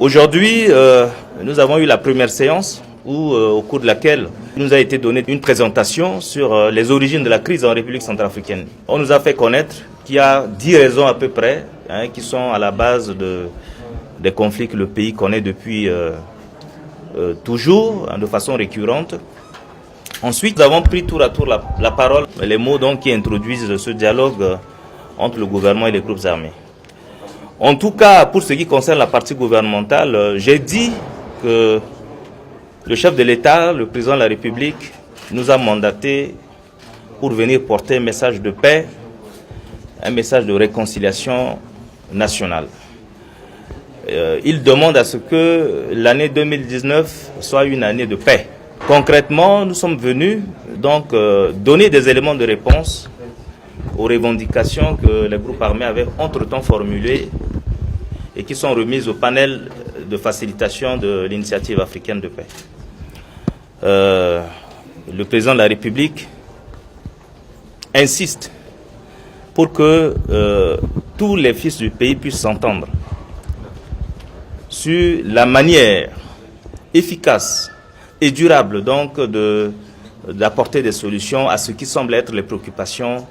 Aujourd'hui, nous avons eu la première séance au cours de laquelle il nous a été donné une présentation sur les origines de la crise en République centrafricaine. On nous a fait connaître qu'il y a 10 raisons à peu près qui sont à la base des conflits que le pays connaît depuis toujours, de façon récurrente. Ensuite, nous avons pris tour à tour la parole, les mots donc qui introduisent ce dialogue entre le gouvernement et les groupes armés. En tout cas, pour ce qui concerne la partie gouvernementale, j'ai dit que le chef de l'État, le président de la République, nous a mandaté pour venir porter un message de paix, un message de réconciliation nationale. Il demande à ce que l'année 2019 soit une année de paix. Concrètement, nous sommes venus donc donner des éléments de réponse aux revendications que les groupes armés avaient entre-temps formulées et qui sont remises au panel de facilitation de l'initiative africaine de paix. Le président de la République insiste pour que tous les fils du pays puissent s'entendre sur la manière efficace et durable donc d'apporter des solutions à ce qui semble être les préoccupations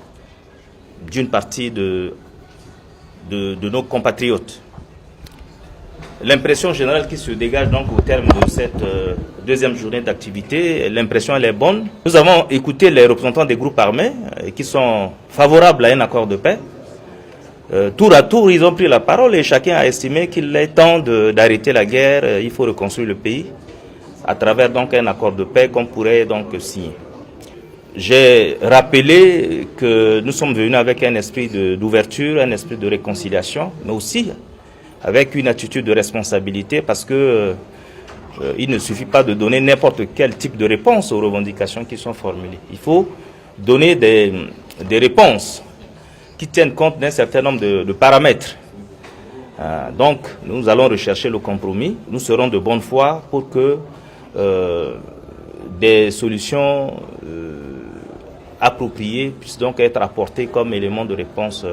d'une partie de nos compatriotes. L'impression générale qui se dégage donc au terme de cette deuxième journée d'activité, l'impression elle est bonne. Nous avons écouté les représentants des groupes armés qui sont favorables à un accord de paix. Tour à tour, ils ont pris la parole et chacun a estimé qu'il est temps d'arrêter la guerre. Il faut reconstruire le pays à travers donc un accord de paix qu'on pourrait donc signer. J'ai rappelé que nous sommes venus avec un esprit d'ouverture, un esprit de réconciliation, mais aussi avec une attitude de responsabilité parce que il ne suffit pas de donner n'importe quel type de réponse aux revendications qui sont formulées. Il faut donner des réponses qui tiennent compte d'un certain nombre de paramètres. Donc, nous allons rechercher le compromis. Nous serons de bonne foi pour que des solutions appropriées puissent donc être apportées comme élément de réponse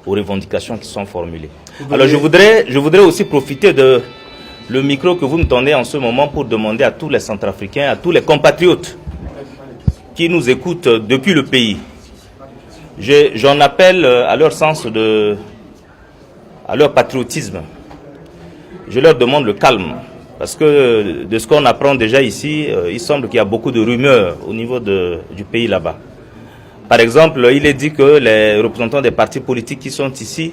aux revendications qui sont formulées. Alors je voudrais aussi profiter de le micro que vous me tendez en ce moment pour demander à tous les Centrafricains, à tous les compatriotes qui nous écoutent depuis le pays. J'en appelle à leur sens à leur patriotisme. Je leur demande le calme. Parce que de ce qu'on apprend déjà ici, il semble qu'il y a beaucoup de rumeurs au niveau du pays là-bas. Par exemple, il est dit que les représentants des partis politiques qui sont ici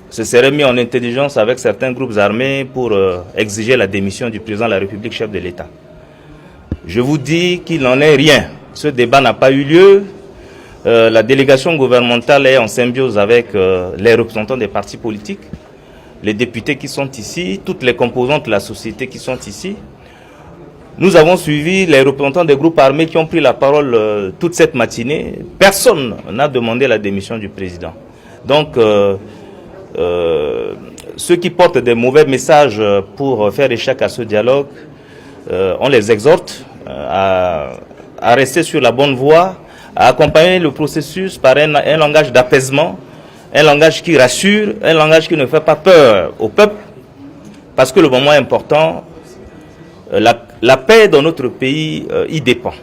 se seraient mis en intelligence avec certains groupes armés pour exiger la démission du président de la République, chef de l'État. Je vous dis qu'il n'en est rien. Ce débat n'a pas eu lieu. La délégation gouvernementale est en symbiose avec les représentants des partis politiques, les députés qui sont ici, toutes les composantes de la société qui sont ici. Nous avons suivi les représentants des groupes armés qui ont pris la parole toute cette matinée. Personne n'a demandé la démission du président. Donc, ceux qui portent des mauvais messages pour faire échec à ce dialogue, on les exhorte à rester sur la bonne voie, à accompagner le processus par un langage d'apaisement, un langage qui rassure, un langage qui ne fait pas peur au peuple, parce que le moment important, la paix dans notre pays y dépend.